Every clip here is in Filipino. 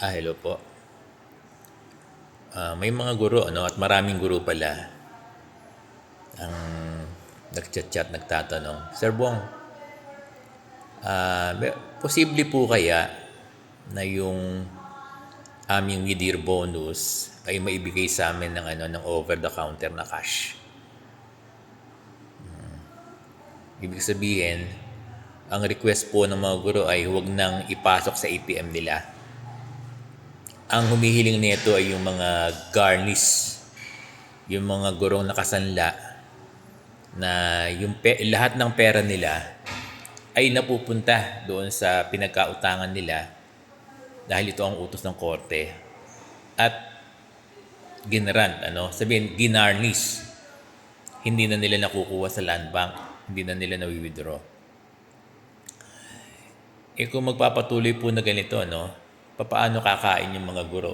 Hello po. May mga guro ano at maraming guro pala ang nagchat-chat, nagtatanong, Sir Bong, posible po kaya na yung aming mid-year bonus ay maibigay sa amin ng ng over-the-counter na cash? Ibig sabihin, ang request po ng mga guro ay huwag nang ipasok sa ATM nila. Ang humihiling nito ay yung mga garnish, yung mga gurong nakasanla na lahat ng pera nila ay napupunta doon sa pinagkautangan nila dahil ito ang utos ng korte at sabihin ginarnish, hindi na nila nakukuha sa land bank, hindi na nila na-withdraw. Kung magpapatuloy po na ganito, papaano kakain yung mga guro?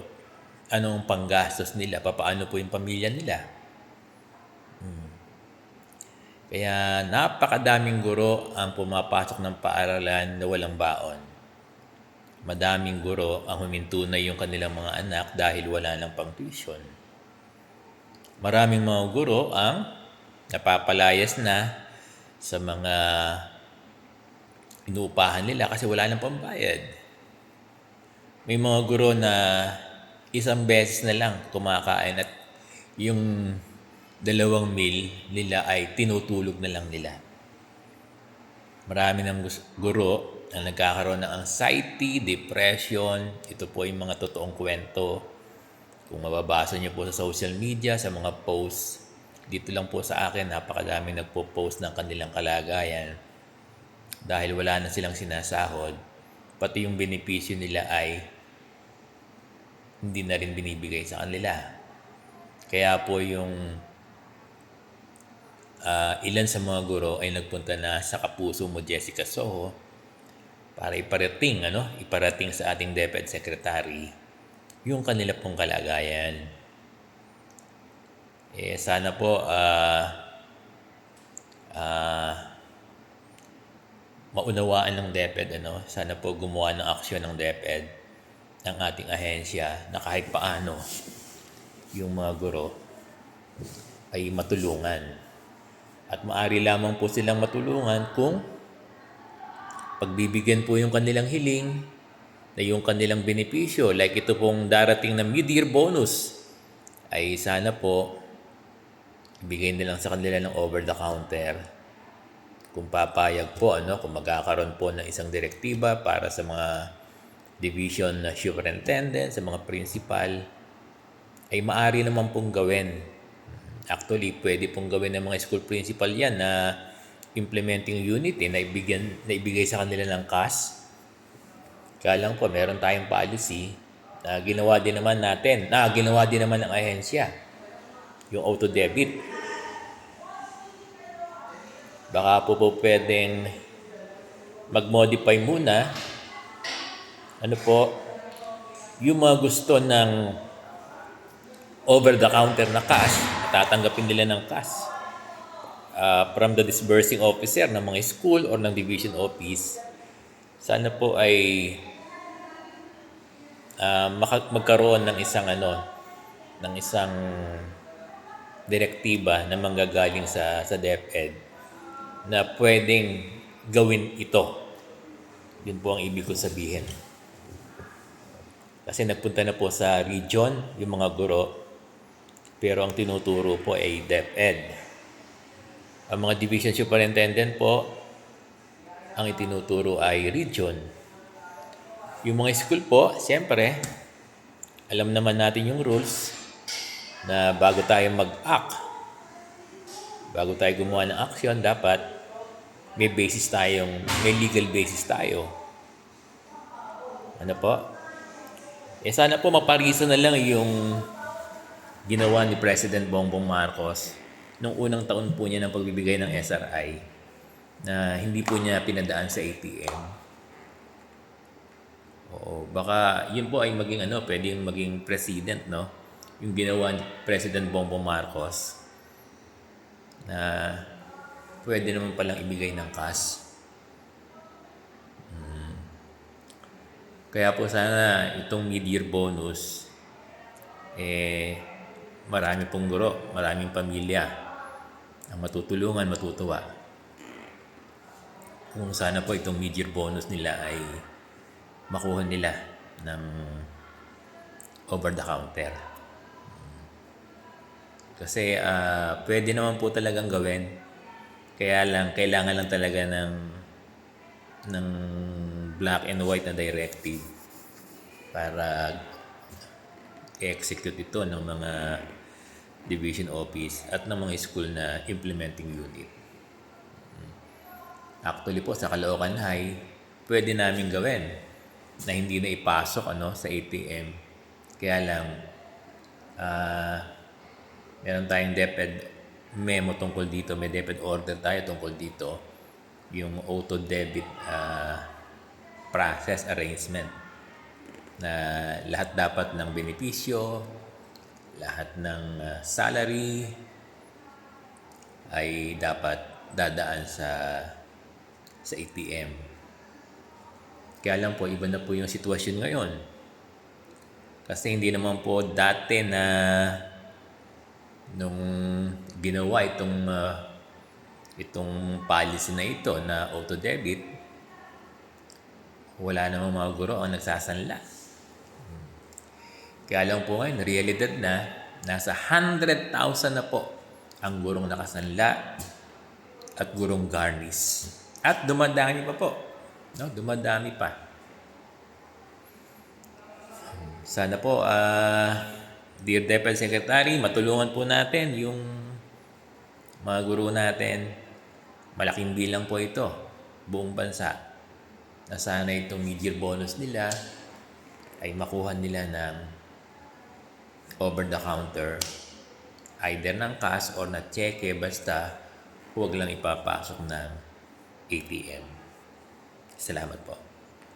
Anong panggastos nila? Papaano po yung pamilya nila? Kaya napakadaming guro ang pumapasok ng paaralan na walang baon. Madaming guro ang huminto na yung kanilang mga anak dahil wala ng pang-tuition. Maraming mga guro ang napapalayas na sa mga inuupahan nila kasi wala ng pambayad. May mga guro na isang beses na lang kumakain at yung 2 meal nila ay tinutulog na lang nila. Marami ng guro ang nagkakaroon ng anxiety, depression. Ito po yung mga totoong kwento. Kung mababasa niyo po sa social media, sa mga posts, dito lang po sa akin, napakadaming nagpo-post ng kanilang kalagayan. Dahil wala na silang sinasahod, pati yung benepisyo nila ay hindi na rin binibigay sa kanila. Kaya po yung ilan sa mga guro ay nagpunta na sa Kapuso Mo Jessica Soho para iparating sa ating DepEd Secretary yung kanila pong kalagayan. Sana po maunawaan ng DepEd, sana po gumawa ng aksyon ng DepEd, ng ating ahensya, na kahit paano yung mga guro ay matulungan. At maaari lamang po silang matulungan kung pagbibigyan po yung kanilang hiling na yung kanilang benepisyo, like ito pong darating na mid-year bonus, ay sana po ibigay nilang sa kanila ng over-the-counter. Kung papayag po, kung magkakaroon po ng isang direktiba para sa mga division na superintendent, sa mga principal, ay maaari naman pong gawin. Actually, pwede pong gawin ng mga school principal yan na implementing unity na ibigay sa kanila ng cash. Kaya lang po, meron tayong policy na ginawa din naman ng ahensya, yung auto-debit. Baka po pwedeng mag-modify muna, yung mga gusto ng over-the-counter na cash, tatanggapin nila ng cash from the disbursing officer ng mga school or ng division office. Sana po ay magkaroon ng isang direktiba na manggagaling sa DepEd na pwedeng gawin ito. Yun po ang ibig ko sabihin. Kasi nagpunta na po sa region yung mga guro, pero ang tinuturo po ay DepEd. Ang mga division superintendent po, ang itinuturo ay region. Yung mga school po, siyempre, alam naman natin yung rules na bago tayo mag-act, bago tayo gumawa ng action, dapat may legal basis tayo. Sana po maparisa na lang yung ginawa ni President Bongbong Marcos nung unang taon po niya ng pagbibigay ng SRI na hindi po niya pinadaan sa ATM. Baka yun po ay pwedeng maging president, yung ginawa ni President Bongbong Marcos na pwede naman palang ibigay ng cash. Kaya po sana itong mid-year bonus, marami pong guro, maraming pamilya ang matutulungan, matutuwa. Kung sana po itong mid-year bonus nila ay makuha nila ng over the counter. Kasi pwede naman po talagang gawin. Kaya lang, kailangan lang talaga ng black and white na directive para i-execute ito ng mga division office at ng mga school na implementing unit. Actually po, sa Caloocan High, pwede namin gawin na hindi na ipasok sa ATM. Kaya lang, meron tayong DepEd memo tungkol dito, may DepEd order tayo tungkol dito, yung auto debit process arrangement na lahat dapat ng benepisyo, lahat ng salary ay dapat dadaan sa ATM. Kaya lang po, iba na po yung sitwasyon ngayon. Kasi hindi naman po dati na nung ginawa itong policy na ito na auto debit, wala namang mga guro ang nagsasanla. Kaya lang po ngayon, realidad na, nasa 100,000 na po ang gurong nakasanla at gurong garnish. At dumadami pa po. Dumadami pa. Sana po, Dear DepEd Secretary, matulungan po natin yung mga guro natin. Malaking bilang po ito, buong bansa. Na sana itong mid-year bonus nila ay makuha nila ng over-the-counter, either ng cash or na cheque, basta huwag lang ipapasok ng ATM. Salamat po.